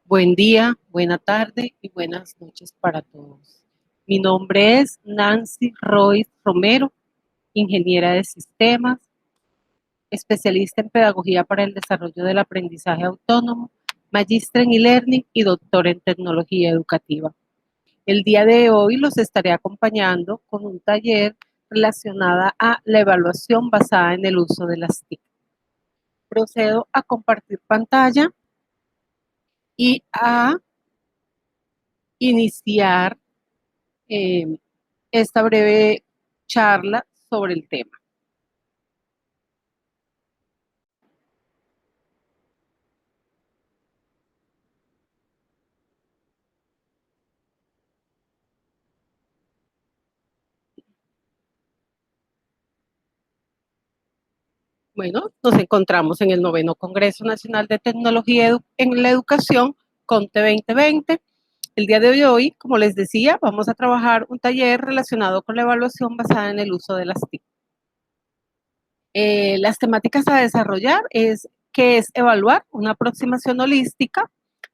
Buen día, buena tarde y buenas noches para todos. Mi nombre es Nancy Royce Romero, ingeniera de sistemas, especialista en pedagogía para el desarrollo del aprendizaje autónomo, magíster en e-learning y doctor en tecnología educativa. El día de hoy los estaré acompañando con un taller relacionado a la evaluación basada en el uso de las TIC. Procedo a compartir pantalla y a iniciar eh, esta breve charla sobre el tema. Bueno, nos encontramos en el 9º Congreso Nacional de Tecnología en la Educación, CONTE 2020. El día de hoy, como les decía, vamos a trabajar un taller relacionado con la evaluación basada en el uso de las TIC. Las temáticas a desarrollar es qué es evaluar, una aproximación holística,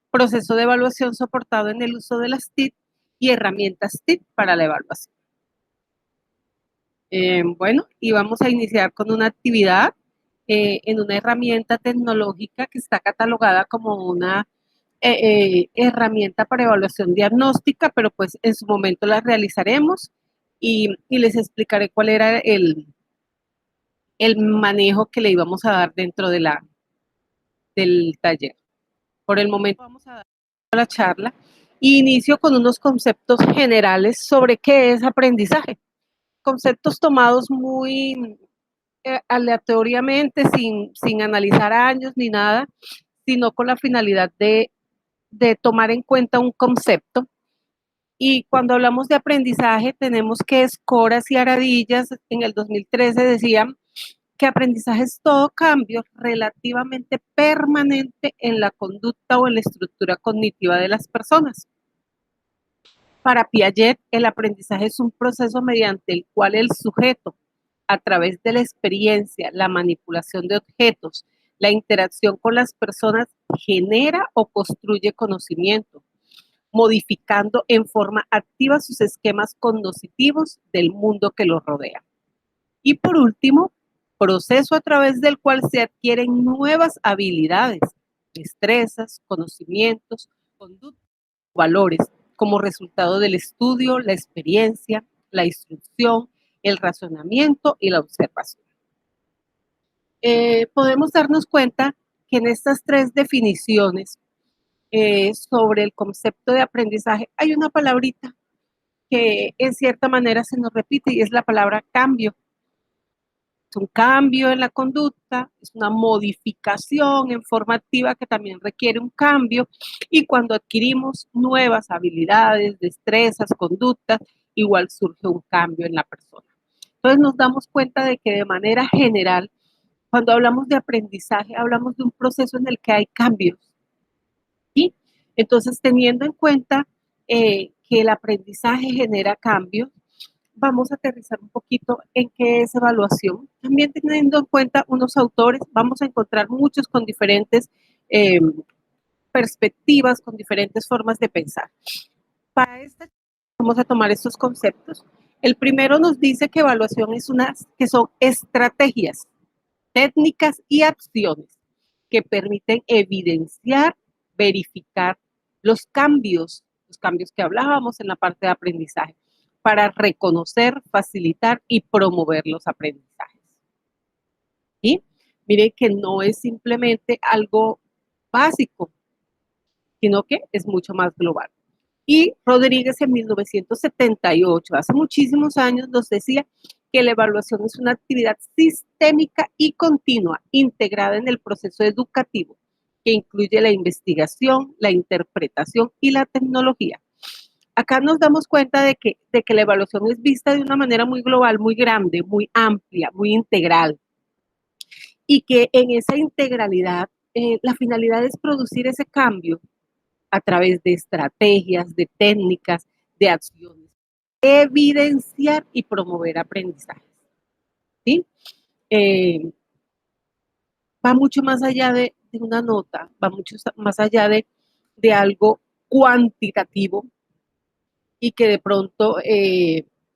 proceso de evaluación soportado en el uso de las TIC y herramientas TIC para la evaluación. Bueno, y vamos a iniciar con una actividad en una herramienta tecnológica que está catalogada como una herramienta para evaluación diagnóstica, pero pues en su momento la realizaremos y les explicaré cuál era el manejo que le íbamos a dar dentro de del taller. Por el momento vamos a dar la charla y inicio con unos conceptos generales sobre qué es aprendizaje. Conceptos tomados muy aleatoriamente, sin analizar años ni nada, sino con la finalidad de tomar en cuenta un concepto. Y cuando hablamos de aprendizaje, tenemos que Escoras y Aradillas en el 2013 decían que aprendizaje es todo cambio relativamente permanente en la conducta o en la estructura cognitiva de las personas. Para Piaget, el aprendizaje es un proceso mediante el cual el sujeto, a través de la experiencia, la manipulación de objetos, la interacción con las personas, genera o construye conocimiento, modificando en forma activa sus esquemas cognitivos del mundo que los rodea. Y por último, proceso a través del cual se adquieren nuevas habilidades, destrezas, conocimientos, conductas, valores, como resultado del estudio, la experiencia, la instrucción, el razonamiento y la observación. Podemos darnos cuenta que en estas tres definiciones sobre el concepto de aprendizaje hay una palabrita que en cierta manera se nos repite y es la palabra cambio. Es un cambio en la conducta, es una modificación en forma activa que también requiere un cambio y cuando adquirimos nuevas habilidades, destrezas, conductas, igual surge un cambio en la persona. Entonces nos damos cuenta de que de manera general, cuando hablamos de aprendizaje, hablamos de un proceso en el que hay cambios. ¿Sí? Entonces, teniendo en cuenta que el aprendizaje genera cambios, vamos a aterrizar un poquito en qué es evaluación. También teniendo en cuenta unos autores, vamos a encontrar muchos con diferentes perspectivas, con diferentes formas de pensar. Para esta vamos a tomar estos conceptos. El primero nos dice que evaluación es que son estrategias, técnicas y acciones que permiten evidenciar, verificar los cambios que hablábamos en la parte de aprendizaje, para reconocer, facilitar y promover los aprendizajes. ¿Sí? Miren que no es simplemente algo básico, sino que es mucho más global. Y Rodríguez en 1978, hace muchísimos años, nos decía que la evaluación es una actividad sistémica y continua, integrada en el proceso educativo, que incluye la investigación, la interpretación y la tecnología. Acá nos damos cuenta de que la evaluación es vista de una manera muy global, muy grande, muy amplia, muy integral, y que en esa integralidad la finalidad es producir ese cambio a través de estrategias, de técnicas, de acciones, evidenciar y promover aprendizajes. ¿Sí? Eh, Va mucho más allá de una nota, va mucho más allá de algo cuantitativo y que de pronto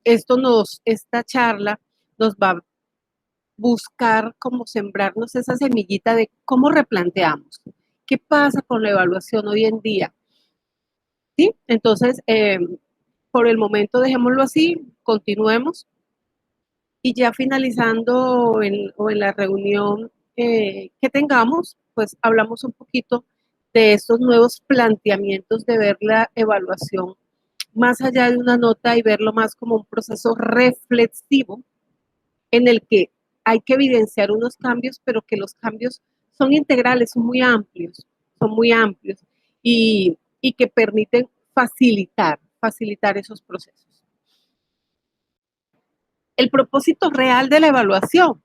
esta charla nos va a buscar como sembrarnos esa semillita de cómo replanteamos. ¿Qué pasa con la evaluación hoy en día? ¿Sí? Entonces, por el momento dejémoslo así, continuemos y ya finalizando o en la reunión que tengamos, pues hablamos un poquito de estos nuevos planteamientos de ver la evaluación más allá de una nota y verlo más como un proceso reflexivo en el que hay que evidenciar unos cambios, pero que los cambios son integrales, son muy amplios y que permiten facilitar esos procesos. El propósito real de la evaluación,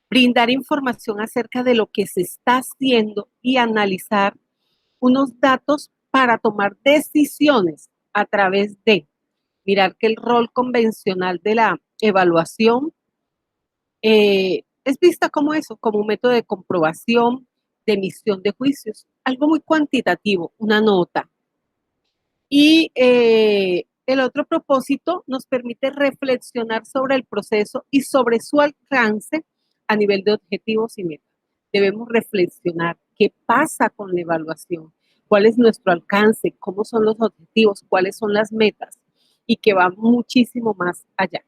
brindar información acerca de lo que se está haciendo y analizar unos datos para tomar decisiones a través de mirar que el rol convencional de la evaluación es vista como eso, como un método de comprobación, de emisión de juicios, algo muy cuantitativo, una nota. Y el otro propósito nos permite reflexionar sobre el proceso y sobre su alcance a nivel de objetivos y metas. Debemos reflexionar qué pasa con la evaluación, cuál es nuestro alcance, cómo son los objetivos, cuáles son las metas y que va muchísimo más allá.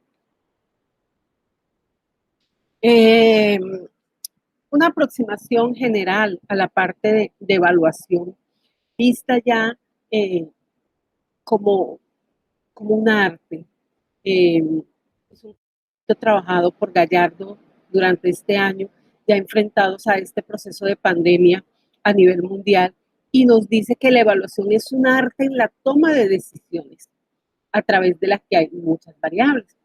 Eh, una aproximación general a la parte de evaluación, vista ya eh, como, como un arte. Es un trabajado por Gallardo durante este año, ya enfrentados a este proceso de pandemia a nivel mundial, y nos dice que la evaluación es un arte en la toma de decisiones, a través de las que hay muchas variables.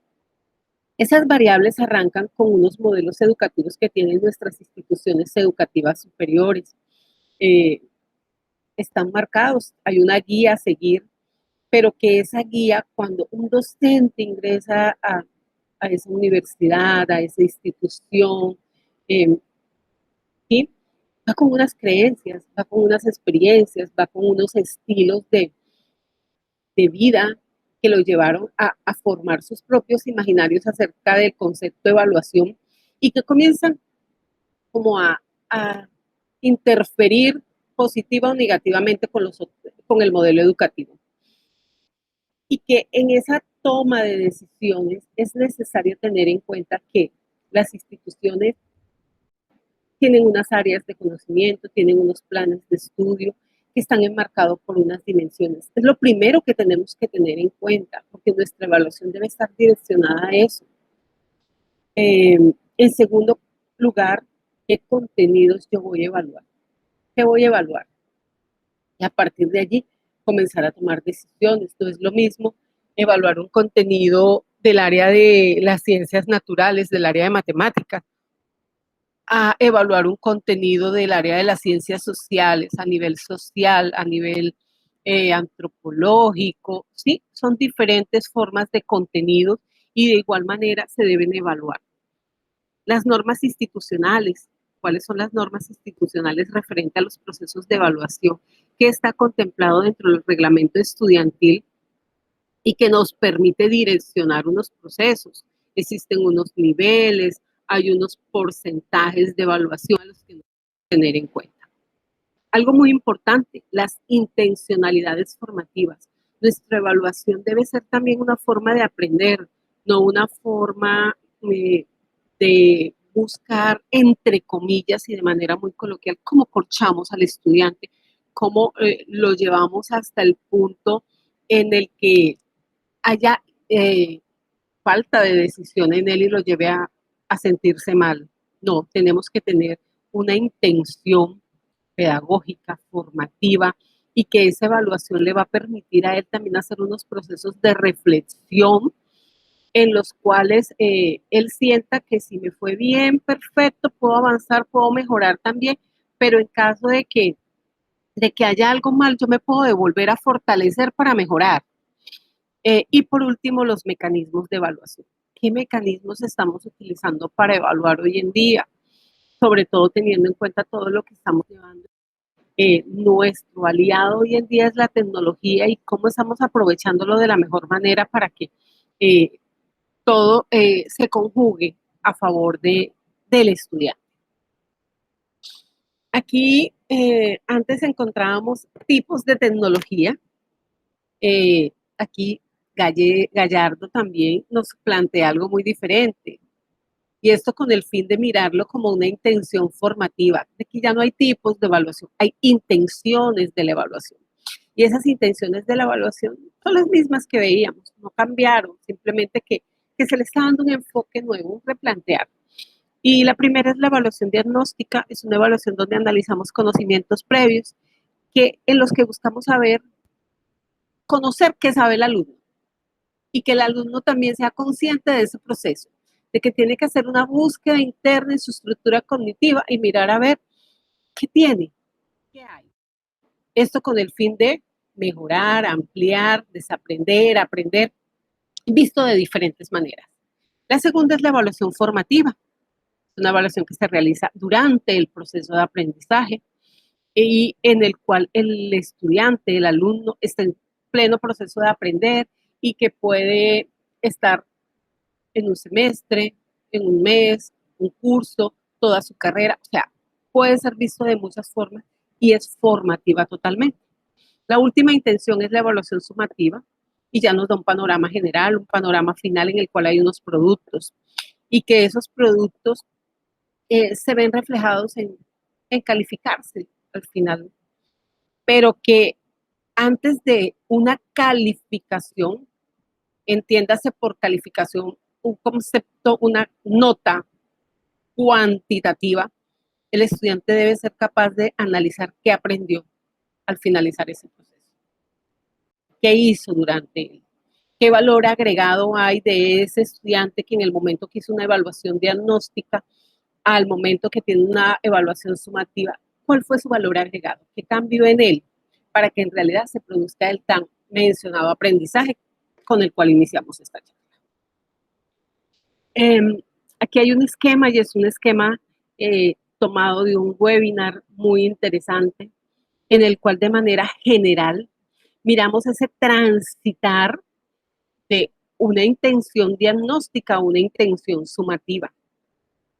Esas variables arrancan con unos modelos educativos que tienen nuestras instituciones educativas superiores. Eh, Están marcados, hay una guía a seguir, pero que esa guía, cuando un docente ingresa a esa universidad, a esa institución, eh, ¿sí? Va con unas creencias, va con unas experiencias, va con unos estilos de vida que lo llevaron a formar sus propios imaginarios acerca del concepto de evaluación y que comienzan como a interferir positiva o negativamente con el modelo educativo. Y que en esa toma de decisiones es necesario tener en cuenta que las instituciones tienen unas áreas de conocimiento, tienen unos planes de estudio que están enmarcados por unas dimensiones. Es lo primero que tenemos que tener en cuenta, porque nuestra evaluación debe estar direccionada a eso. En segundo lugar, ¿qué contenidos yo voy a evaluar? ¿Qué voy a evaluar? Y a partir de allí comenzar a tomar decisiones. No es lo mismo evaluar un contenido del área de las ciencias naturales, del área de matemáticas, a evaluar un contenido del área de las ciencias sociales, a nivel social, a nivel antropológico, ¿sí? Son diferentes formas de contenido y de igual manera se deben evaluar. Las normas institucionales, ¿cuáles son las normas institucionales referentes a los procesos de evaluación que está contemplado dentro del reglamento estudiantil y que nos permite direccionar unos procesos? Existen unos niveles, hay unos porcentajes de evaluación a los que no tener en cuenta. Algo muy importante, las intencionalidades formativas. Nuestra evaluación debe ser también una forma de aprender, no una forma de buscar, entre comillas y de manera muy coloquial, cómo corchamos al estudiante, cómo lo llevamos hasta el punto en el que haya falta de decisión en él y lo lleve a sentirse mal. No, tenemos que tener una intención pedagógica, formativa, y que esa evaluación le va a permitir a él también hacer unos procesos de reflexión en los cuales él sienta que si me fue bien, perfecto, puedo avanzar, puedo mejorar también, pero en caso de que haya algo mal, yo me puedo devolver a fortalecer para mejorar. Y por último, los mecanismos de evaluación. ¿Qué mecanismos estamos utilizando para evaluar hoy en día? Sobre todo teniendo en cuenta todo lo que estamos llevando Nuestro aliado hoy en día es la tecnología y cómo estamos aprovechándolo de la mejor manera para que eh, todo se conjugue a favor del estudiante. Aquí antes encontrábamos tipos de tecnología. Aquí Gallardo también nos plantea algo muy diferente. Y esto con el fin de mirarlo como una intención formativa. Aquí ya no hay tipos de evaluación, hay intenciones de la evaluación. Y esas intenciones de la evaluación son las mismas que veíamos, no cambiaron, simplemente que se le está dando un enfoque nuevo, un replantear. Y la primera es la evaluación diagnóstica, es una evaluación donde analizamos conocimientos previos en los que buscamos saber, conocer qué sabe el alumno y que el alumno también sea consciente de ese proceso, de que tiene que hacer una búsqueda interna en su estructura cognitiva y mirar a ver qué tiene, qué hay. Esto con el fin de mejorar, ampliar, desaprender, aprender, visto de diferentes maneras. La segunda es la evaluación formativa, una evaluación que se realiza durante el proceso de aprendizaje y en el cual el estudiante, el alumno, está en pleno proceso de aprender y que puede estar en un semestre, en un mes, un curso, toda su carrera, o sea, puede ser visto de muchas formas y es formativa totalmente. La última intención es la evaluación sumativa y ya nos da un panorama general, un panorama final en el cual hay unos productos y que esos productos se ven reflejados en calificarse al final, pero que antes de una calificación, entiéndase por calificación un concepto, una nota cuantitativa, el estudiante debe ser capaz de analizar qué aprendió al finalizar ese proceso, qué hizo durante él, qué valor agregado hay de ese estudiante que en el momento que hizo una evaluación diagnóstica al momento que tiene una evaluación sumativa, cuál fue su valor agregado, qué cambió en él para que en realidad se produzca el tan mencionado aprendizaje con el cual iniciamos esta charla. Aquí hay un esquema y es un esquema tomado de un webinar muy interesante en el cual de manera general miramos ese transitar de una intención diagnóstica a una intención sumativa.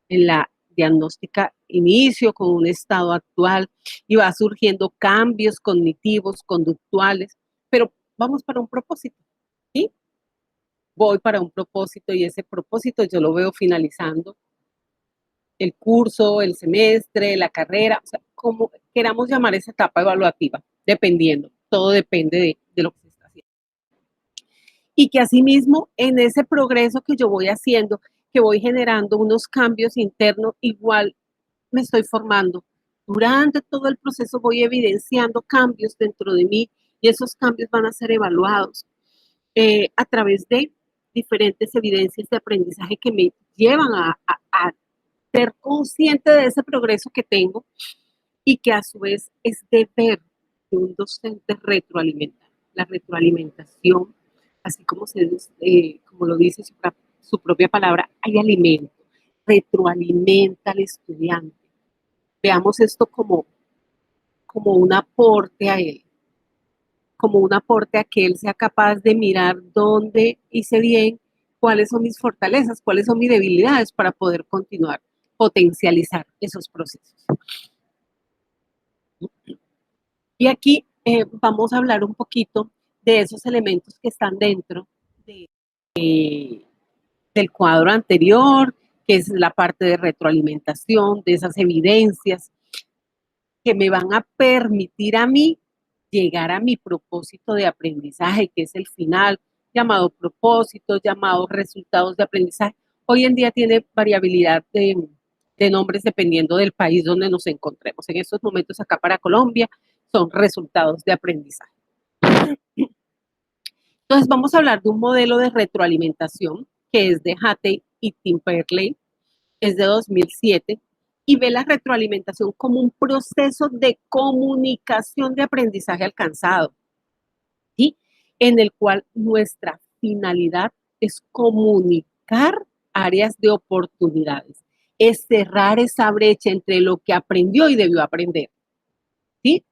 En la diagnóstica inicio con un estado actual y va surgiendo cambios cognitivos, conductuales, pero vamos para un propósito, ¿sí? Voy para un propósito y ese propósito yo lo veo finalizando el curso, el semestre, la carrera, o sea, como queramos llamar esa etapa evaluativa, dependiendo, todo depende de lo que se está haciendo. Y que asimismo en ese progreso que yo voy haciendo, que voy generando unos cambios internos, igual me estoy formando. Durante todo el proceso voy evidenciando cambios dentro de mí y esos cambios van a ser evaluados a través de diferentes evidencias de aprendizaje que me llevan a ser consciente de ese progreso que tengo y que a su vez es deber de un docente retroalimentar. La retroalimentación, así como, como lo dice su propia palabra, hay alimento, retroalimenta al estudiante. Veamos esto como un aporte a él, como un aporte a que él sea capaz de mirar dónde hice bien, cuáles son mis fortalezas, cuáles son mis debilidades para poder continuar, potencializar esos procesos. Y aquí vamos a hablar un poquito de esos elementos que están dentro del cuadro anterior, que es la parte de retroalimentación, de esas evidencias que me van a permitir a mí llegar a mi propósito de aprendizaje, que es el final, llamado propósito, llamado resultados de aprendizaje. Hoy en día tiene variabilidad de nombres dependiendo del país donde nos encontremos. En estos momentos acá para Colombia son resultados de aprendizaje. Entonces vamos a hablar de un modelo de retroalimentación que es de Hattie y Tim Perley, es de 2007, y ve la retroalimentación como un proceso de comunicación de aprendizaje alcanzado, ¿sí? En el cual nuestra finalidad es comunicar áreas de oportunidades, es cerrar esa brecha entre lo que aprendió y debió aprender. ¿sí?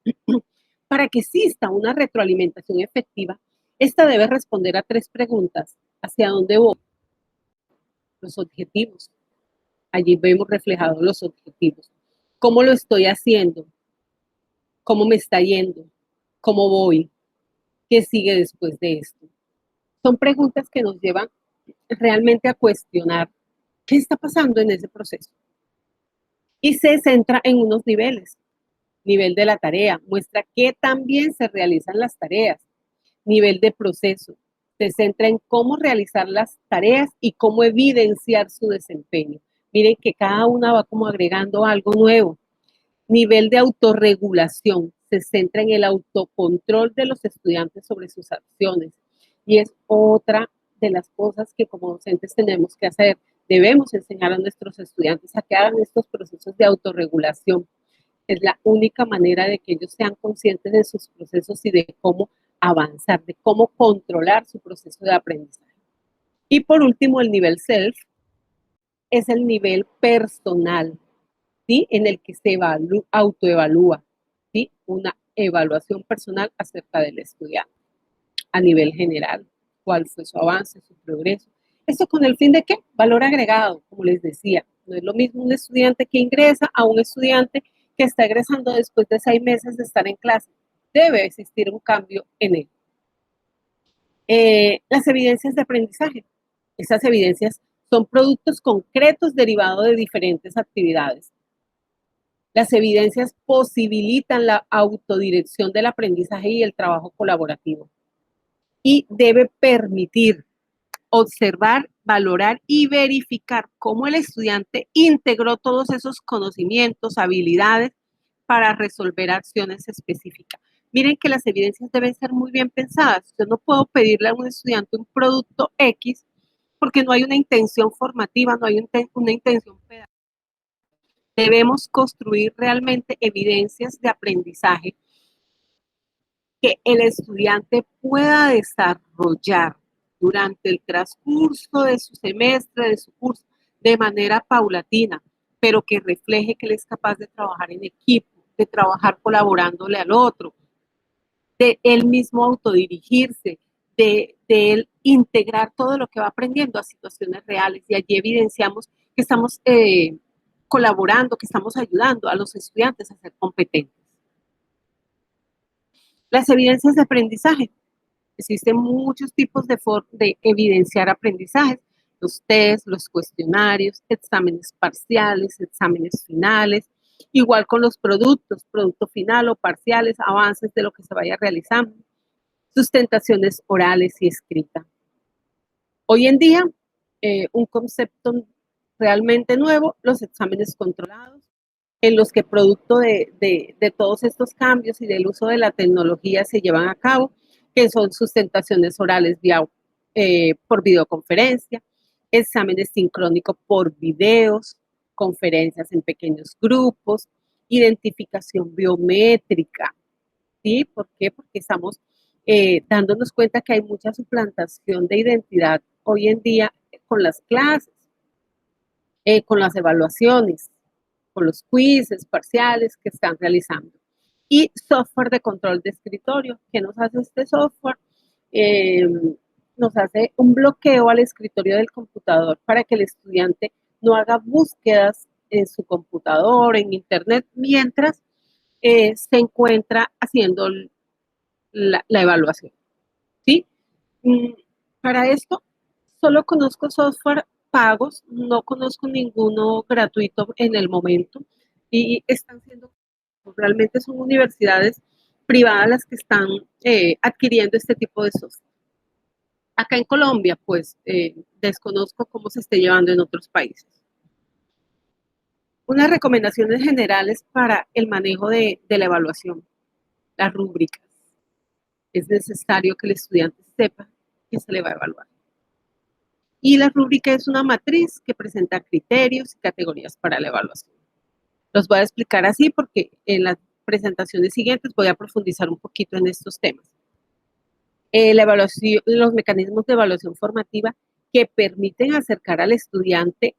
Para que exista una retroalimentación efectiva, esta debe responder a 3 preguntas. ¿Hacia dónde voy? Los objetivos. Allí vemos reflejados los objetivos. ¿Cómo lo estoy haciendo? ¿Cómo me está yendo? ¿Cómo voy? ¿Qué sigue después de esto? Son preguntas que nos llevan realmente a cuestionar qué está pasando en ese proceso. Y se centra en unos niveles. Nivel de la tarea, muestra qué tan bien se realizan las tareas. Nivel de proceso, se centra en cómo realizar las tareas y cómo evidenciar su desempeño. Miren que cada una va como agregando algo nuevo. Nivel de autorregulación, se centra en el autocontrol de los estudiantes sobre sus acciones. Y es otra de las cosas que como docentes tenemos que hacer. Debemos enseñar a nuestros estudiantes a que hagan estos procesos de autorregulación. Es la única manera de que ellos sean conscientes de sus procesos y de cómo avanzar, de cómo controlar su proceso de aprendizaje. Y por último, el nivel self es el nivel personal, ¿sí? En el que se autoevalúa, ¿sí? Una evaluación personal acerca del estudiante a nivel general, cuál fue su avance, su progreso. ¿Esto con el fin de qué? Valor agregado, como les decía. No es lo mismo un estudiante que ingresa a un estudiante que está egresando después de 6 meses de estar en clase. Debe existir un cambio en él. Las evidencias de aprendizaje. Esas evidencias son productos concretos derivados de diferentes actividades. Las evidencias posibilitan la autodirección del aprendizaje y el trabajo colaborativo. Y debe permitir observar, valorar y verificar cómo el estudiante integró todos esos conocimientos, habilidades para resolver acciones específicas. Miren que las evidencias deben ser muy bien pensadas. Yo no puedo pedirle a un estudiante un producto X porque no hay una intención formativa, no hay una intención pedagógica. Debemos construir realmente evidencias de aprendizaje que el estudiante pueda desarrollar durante el transcurso de su semestre, de su curso, de manera paulatina, pero que refleje que él es capaz de trabajar en equipo, de trabajar colaborándole al otro, de él mismo autodirigirse, de él integrar todo lo que va aprendiendo a situaciones reales. Y allí evidenciamos que estamos colaborando, que estamos ayudando a los estudiantes a ser competentes. Las evidencias de aprendizaje. Existen muchos tipos de evidenciar aprendizajes, los test, los cuestionarios, exámenes parciales, exámenes finales, igual con los productos, producto final o parciales, avances de lo que se vaya realizando, sustentaciones orales y escritas. Hoy en día, un concepto realmente nuevo, los exámenes controlados, en los que producto de todos estos cambios y del uso de la tecnología se llevan a cabo, que son sustentaciones orales por videoconferencia, exámenes sincrónicos por videos, conferencias en pequeños grupos, identificación biométrica. ¿Sí? ¿Por qué? Porque estamos dándonos cuenta que hay mucha suplantación de identidad hoy en día con las clases, con las evaluaciones, con los quizzes parciales que están realizando. Y software de control de escritorio. ¿Qué nos hace este software? Nos hace un bloqueo al escritorio del computador para que el estudiante no haga búsquedas en su computador, en internet, mientras se encuentra haciendo la evaluación. ¿Sí? Para esto, solo conozco software pagos, no conozco ninguno gratuito en el momento y están siendo, realmente son universidades privadas las que están adquiriendo este tipo de software. Acá en Colombia, pues desconozco cómo se esté llevando en otros países. Unas recomendaciones generales para el manejo de la evaluación, las rúbricas. Es necesario que el estudiante sepa que se le va a evaluar. Y la rúbrica es una matriz que presenta criterios y categorías para la evaluación. Los voy a explicar así porque en las presentaciones siguientes voy a profundizar un poquito en estos temas. La evaluación, los mecanismos de evaluación formativa que permiten acercar al estudiante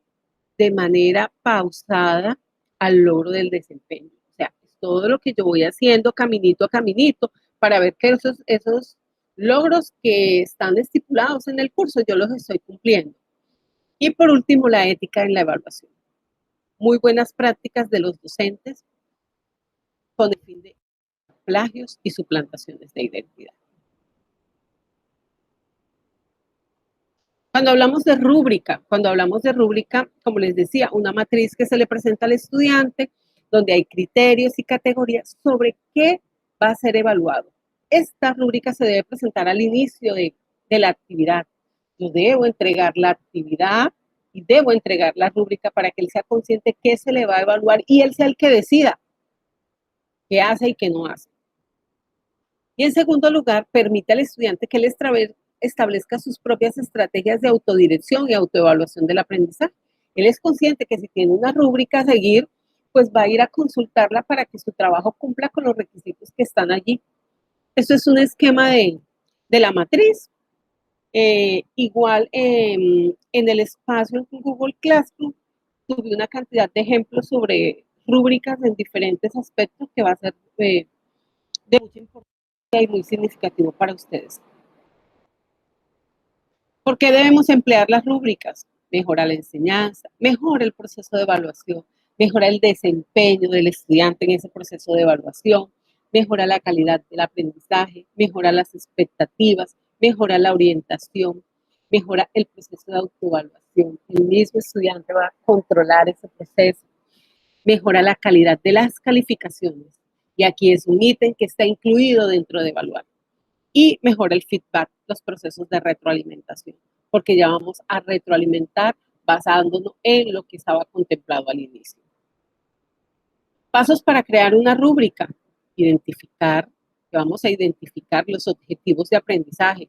de manera pausada al logro del desempeño. O sea, es todo lo que yo voy haciendo caminito a caminito para ver que esos logros que están estipulados en el curso yo los estoy cumpliendo. Y por último, la ética en la evaluación. Muy buenas prácticas de los docentes con el fin de plagios y suplantaciones de identidad. Cuando hablamos de rúbrica, como les decía, una matriz que se le presenta al estudiante, donde hay criterios y categorías sobre qué va a ser evaluado. Esta rúbrica se debe presentar al inicio de la actividad. Yo debo entregar la actividad y debo entregar la rúbrica para que él sea consciente qué se le va a evaluar y él sea el que decida qué hace y qué no hace. Y en segundo lugar, permite al estudiante que él establezca sus propias estrategias de autodirección y autoevaluación del aprendizaje. Él es consciente que si tiene una rúbrica a seguir, pues va a ir a consultarla para que su trabajo cumpla con los requisitos que están allí. Esto es un esquema de la matriz. Igual en el espacio en Google Classroom tuve una cantidad de ejemplos sobre rúbricas en diferentes aspectos que va a ser de mucha importancia y muy significativo para ustedes. ¿Por qué debemos emplear las rúbricas? Mejora la enseñanza, mejora el proceso de evaluación, mejora el desempeño del estudiante en ese proceso de evaluación, mejora la calidad del aprendizaje, mejora las expectativas, mejora la orientación, mejora el proceso de autoevaluación. El mismo estudiante va a controlar ese proceso, mejora la calidad de las calificaciones. Y aquí es un ítem que está incluido dentro de evaluar. Y mejora el feedback, los procesos de retroalimentación, porque ya vamos a retroalimentar basándonos en lo que estaba contemplado al inicio. Pasos para crear una rúbrica. Vamos a identificar los objetivos de aprendizaje,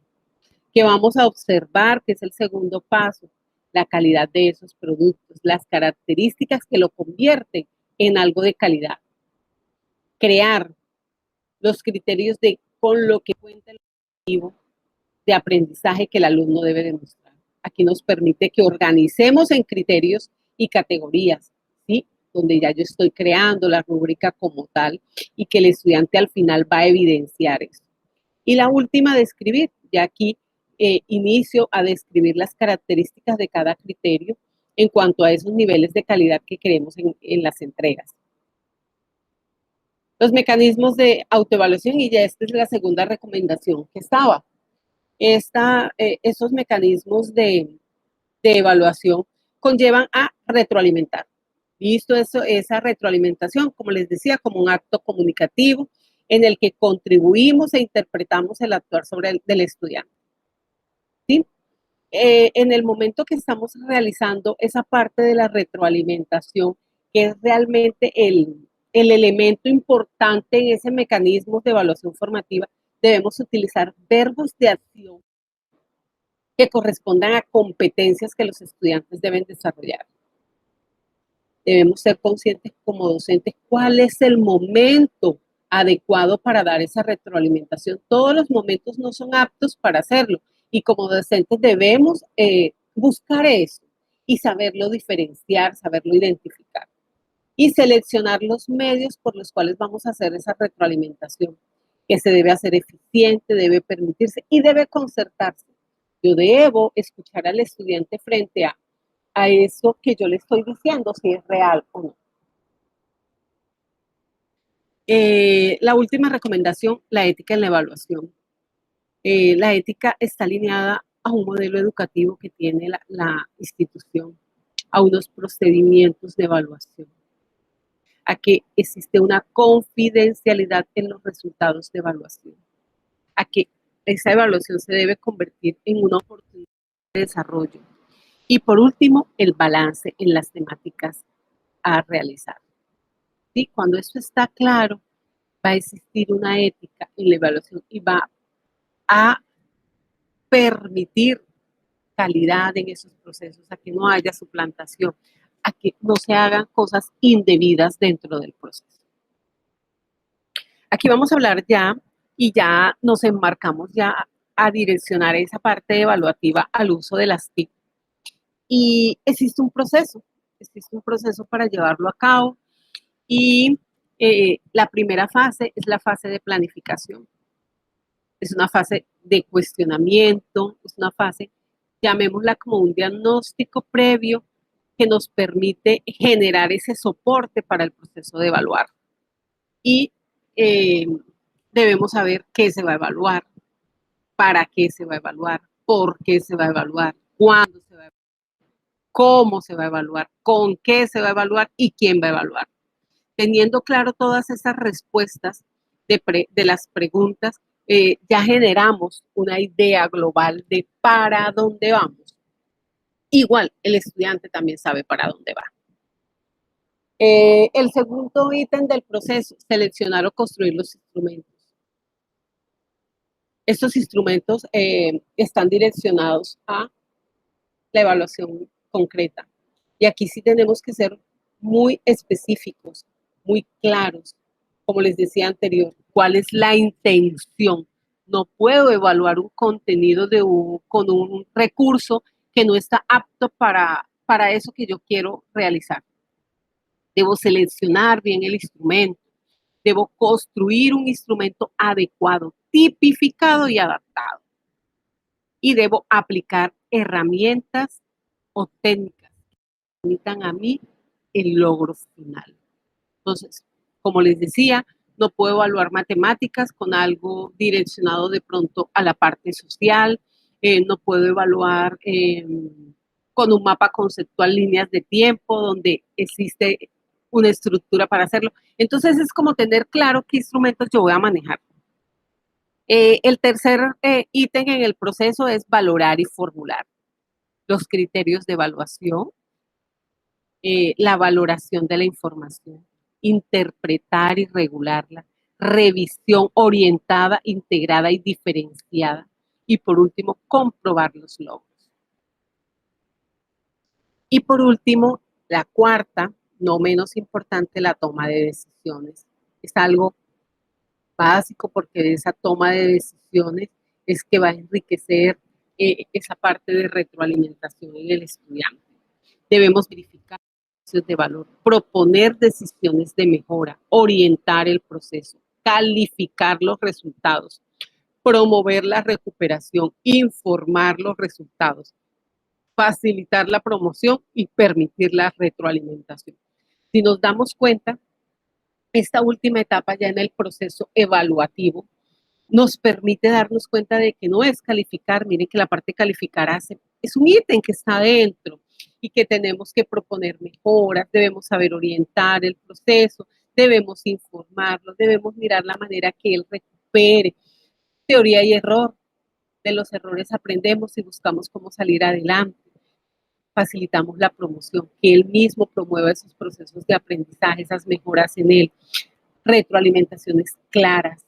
que vamos a observar, que es el segundo paso, la calidad de esos productos, las características que lo convierten en algo de calidad. Crear los criterios de con lo que cuenta el objetivo de aprendizaje que el alumno debe demostrar. Aquí nos permite que organicemos en criterios y categorías, ¿sí? Donde ya yo estoy creando la rúbrica como tal y que el estudiante al final va a evidenciar eso. Y la última, describir. Ya aquí inicio a describir las características de cada criterio en cuanto a esos niveles de calidad que queremos en las entregas. Los mecanismos de autoevaluación, y ya esta es la segunda recomendación que estaba. Esos mecanismos de evaluación conllevan a retroalimentar. Visto eso, esa retroalimentación, como les decía, como un acto comunicativo en el que contribuimos e interpretamos el actuar del estudiante. ¿Sí? En el momento que estamos realizando esa parte de la retroalimentación, que es realmente el elemento importante en ese mecanismo de evaluación formativa, debemos utilizar verbos de acción que correspondan a competencias que los estudiantes deben desarrollar. Debemos ser conscientes como docentes cuál es el momento adecuado para dar esa retroalimentación. Todos los momentos no son aptos para hacerlo y como docentes debemos buscar eso y saberlo diferenciar, saberlo identificar y seleccionar los medios por los cuales vamos a hacer esa retroalimentación, que se debe hacer eficiente, debe permitirse y debe concertarse. Yo debo escuchar al estudiante frente a eso que yo le estoy diciendo, si es real o no. La última recomendación, la ética en la evaluación. La ética está alineada a un modelo educativo que tiene la institución, a unos procedimientos de evaluación, a que existe una confidencialidad en los resultados de evaluación, a que esa evaluación se debe convertir en una oportunidad de desarrollo. Y por último, el balance en las temáticas a realizar. ¿Sí? Cuando esto está claro, va a existir una ética en la evaluación y va a permitir calidad en esos procesos, a que no haya suplantación, a que no se hagan cosas indebidas dentro del proceso. Aquí vamos a hablar ya y ya nos enmarcamos ya a direccionar esa parte evaluativa al uso de las TIC. Y existe un proceso para llevarlo a cabo y La primera fase es la fase de planificación. Es una fase de cuestionamiento, es una fase, llamémosla como un diagnóstico previo que nos permite generar ese soporte para el proceso de evaluar. Y eh, debemos saber qué se va a evaluar, para qué se va a evaluar, por qué se va a evaluar, cuándo se va a evaluar, cómo se va a evaluar, con qué se va a evaluar y quién va a evaluar. Teniendo claro todas esas respuestas de las preguntas, ya generamos una idea global de para dónde vamos. Igual, el estudiante también sabe para dónde va. El segundo ítem del proceso, seleccionar o construir los instrumentos. Estos instrumentos están direccionados a la evaluación concreta. Y aquí sí tenemos que ser muy específicos, muy claros. Como les decía anterior, ¿cuál es la intención? No puedo evaluar un contenido con un recurso que no está apto para eso que yo quiero realizar. Debo seleccionar bien el instrumento. Debo construir un instrumento adecuado, tipificado y adaptado. Y debo aplicar herramientas o técnicas que permitan a mí el logro final. Entonces, como les decía, no puedo evaluar matemáticas con algo direccionado de pronto a la parte social, no puedo evaluar con un mapa conceptual líneas de tiempo donde existe una estructura para hacerlo. Entonces es como tener claro qué instrumentos yo voy a manejar. El tercer ítem en el proceso es valorar y formular los criterios de evaluación, la valoración de la información, interpretar y regularla, revisión orientada, integrada y diferenciada. Y por último, comprobar los logros. Y por último, la cuarta, no menos importante, la toma de decisiones. Es algo básico porque de esa toma de decisiones es que va a enriquecer esa parte de retroalimentación en el estudiante. Debemos verificar de valor, proponer decisiones de mejora, orientar el proceso, calificar los resultados, promover la recuperación, informar los resultados, facilitar la promoción y permitir la retroalimentación. Si nos damos cuenta, esta última etapa ya en el proceso evaluativo nos permite darnos cuenta de que no es calificar, miren que la parte calificar es un ítem que está dentro y que tenemos que proponer mejoras, debemos saber orientar el proceso, debemos informarlo, debemos mirar la manera que él recupere. Teoría y error, de los errores aprendemos y buscamos cómo salir adelante. Facilitamos la promoción, que él mismo promueva esos procesos de aprendizaje, esas mejoras en él. Retroalimentaciones claras,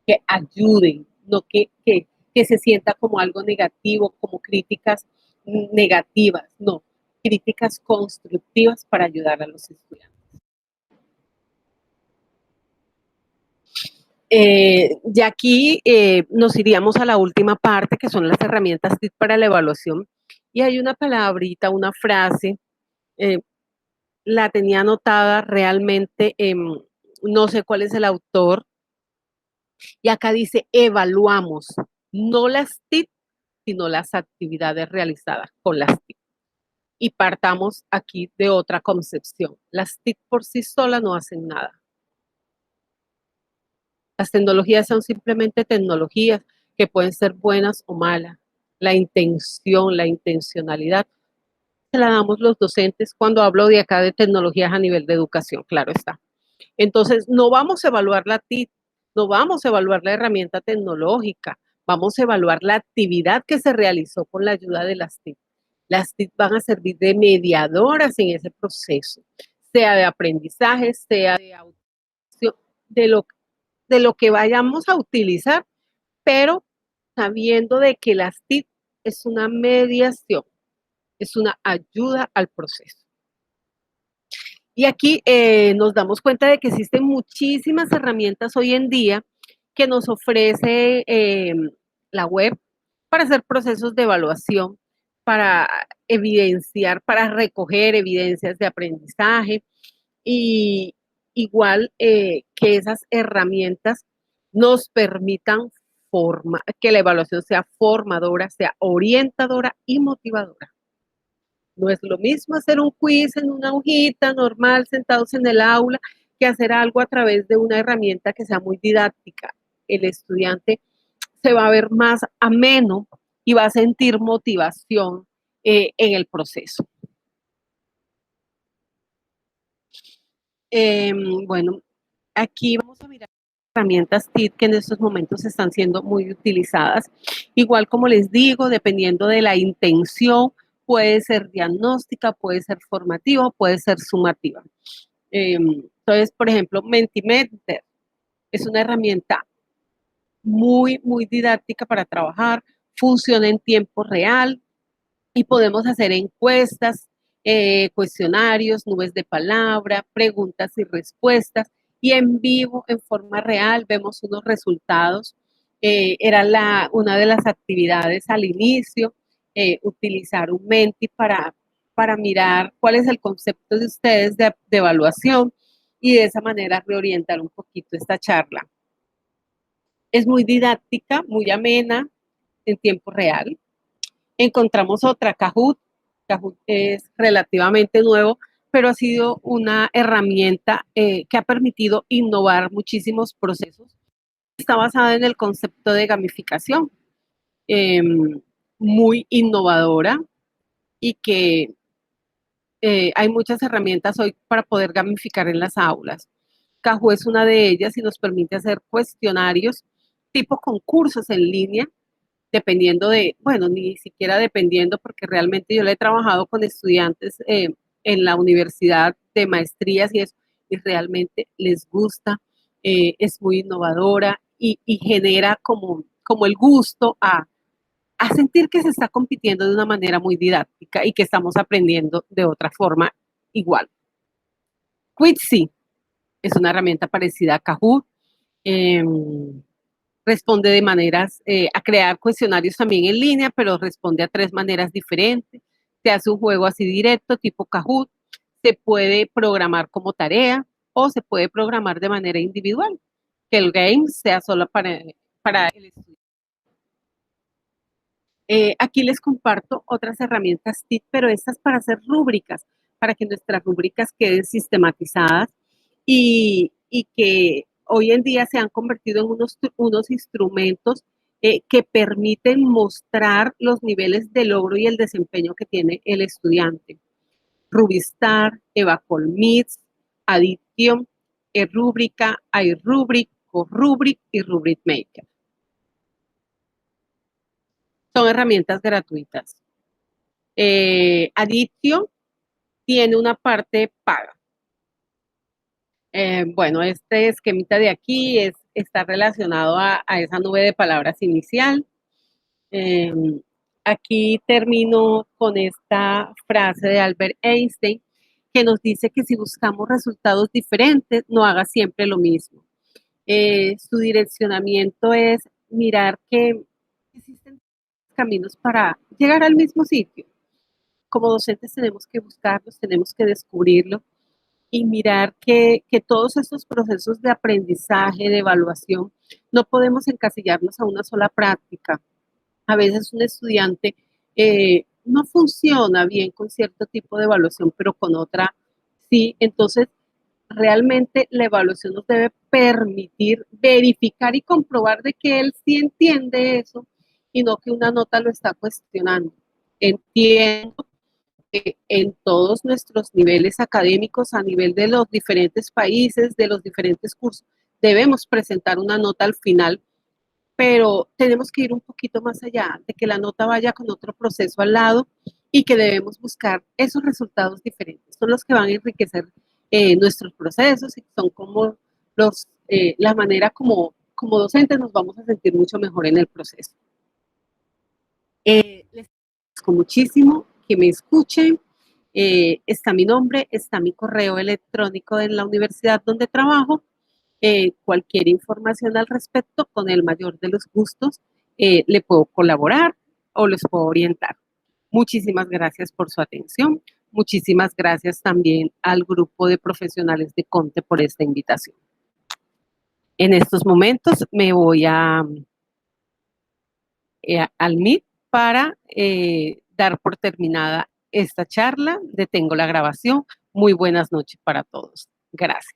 que ayuden, no que se sienta como algo negativo, como críticas negativas, no, críticas constructivas para ayudar a los estudiantes. De aquí nos iríamos a la última parte, que son las herramientas TIC para la evaluación. Y hay una palabrita, una frase, la tenía anotada realmente, no sé cuál es el autor, y acá dice evaluamos, no las TIC, sino las actividades realizadas con las TIC. Y partamos aquí de otra concepción. Las TIC por sí solas no hacen nada. Las tecnologías son simplemente tecnologías que pueden ser buenas o malas. La intención, la intencionalidad, se la damos los docentes cuando hablo de acá de tecnologías a nivel de educación, claro está. Entonces, no vamos a evaluar la TIC, no vamos a evaluar la herramienta tecnológica, vamos a evaluar la actividad que se realizó con la ayuda de las TIC. Las TIC van a servir de mediadoras en ese proceso, sea de aprendizaje, sea de lo, de lo que vayamos a utilizar, pero sabiendo de que las TIC es una mediación, es una ayuda al proceso. Y aquí nos damos cuenta de que existen muchísimas herramientas hoy en día que nos ofrece la web para hacer procesos de evaluación, para evidenciar, para recoger evidencias de aprendizaje y, igual que esas herramientas nos permitan que la evaluación sea formadora, sea orientadora y motivadora. No es lo mismo hacer un quiz en una hojita normal, sentados en el aula, que hacer algo a través de una herramienta que sea muy didáctica. El estudiante se va a ver más ameno y va a sentir motivación en el proceso. Bueno, aquí vamos a mirar herramientas TIT que en estos momentos están siendo muy utilizadas. Igual como les digo, dependiendo de la intención, puede ser diagnóstica, puede ser formativa, puede ser sumativa. Entonces, por ejemplo, Mentimeter es una herramienta muy didáctica para trabajar, funciona en tiempo real y podemos hacer encuestas, cuestionarios, nubes de palabra, preguntas y respuestas y en vivo, en forma real, vemos unos resultados. Era una de las actividades al inicio, utilizar un Menti para mirar cuál es el concepto de ustedes de evaluación y de esa manera reorientar un poquito esta charla. Es muy didáctica, muy amena, en tiempo real. Encontramos otra, Kahoot. Kahoot es relativamente nuevo, pero ha sido una herramienta que ha permitido innovar muchísimos procesos. Está basada en el concepto de gamificación, eh, muy innovadora y que hay muchas herramientas hoy para poder gamificar en las aulas. Kahoot es una de ellas y nos permite hacer cuestionarios tipo concursos en línea dependiendo de, bueno, ni siquiera dependiendo, porque realmente yo le he trabajado con estudiantes en la universidad de maestrías y eso, y realmente les gusta, es muy innovadora y genera como el gusto a sentir que se está compitiendo de una manera muy didáctica y que estamos aprendiendo de otra forma igual. Quidsi es una herramienta parecida a Kahoot. Eh, Responde de maneras, a crear cuestionarios también en línea, pero responde a 3 maneras diferentes. Se hace un juego así directo, tipo Kahoot. Se puede programar como tarea o se puede programar de manera individual, que el game sea solo para el estudiante. Aquí les comparto otras herramientas TIP, pero estas para hacer rúbricas, para que nuestras rúbricas queden sistematizadas y que hoy en día se han convertido en unos instrumentos que permiten mostrar los niveles de logro y el desempeño que tiene el estudiante. Rubistar, Evacolmits, Addition, eRúbrica, iRubric, CoRubric y Rubric Maker. Son herramientas gratuitas. Addition tiene una parte paga. Bueno, este esquemita de aquí está relacionado a esa nube de palabras inicial. Aquí termino con esta frase de Albert Einstein que nos dice que si buscamos resultados diferentes, no haga siempre lo mismo. Su direccionamiento es mirar que existen caminos para llegar al mismo sitio. Como docentes tenemos que buscarlos, tenemos que descubrirlo y mirar que todos estos procesos de aprendizaje, de evaluación, no podemos encasillarnos a una sola práctica. A veces un estudiante no funciona bien con cierto tipo de evaluación, pero con otra sí. Entonces, realmente la evaluación nos debe permitir verificar y comprobar de que él sí entiende eso y no que una nota lo está cuestionando. Entiendo en todos nuestros niveles académicos, a nivel de los diferentes países, de los diferentes cursos, debemos presentar una nota al final, pero tenemos que ir un poquito más allá, de que la nota vaya con otro proceso al lado y que debemos buscar esos resultados diferentes. Son los que van a enriquecer nuestros procesos y son como la manera como docentes nos vamos a sentir mucho mejor en el proceso. Les agradezco muchísimo que me escuchen. Está mi nombre, está mi correo electrónico en la universidad donde trabajo. Cualquier información al respecto, con el mayor de los gustos, le puedo colaborar o les puedo orientar. Muchísimas gracias por su atención. Muchísimas gracias también al grupo de profesionales de Conte por esta invitación. En estos momentos me voy al Meet para dar por terminada esta charla. Detengo la grabación. Muy buenas noches para todos. Gracias.